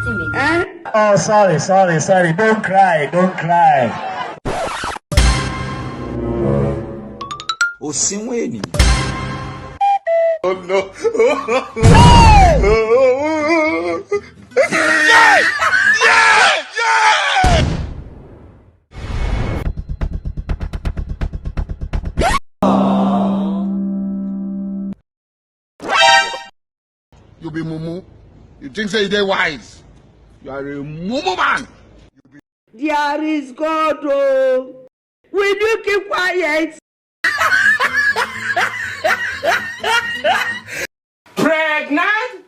wetin be this? Oh, sorry. Don't cry. Oh no. You be mumu. You think say they wise. You are a mumu man. There is God, oh. Will you keep quiet? Pregnant?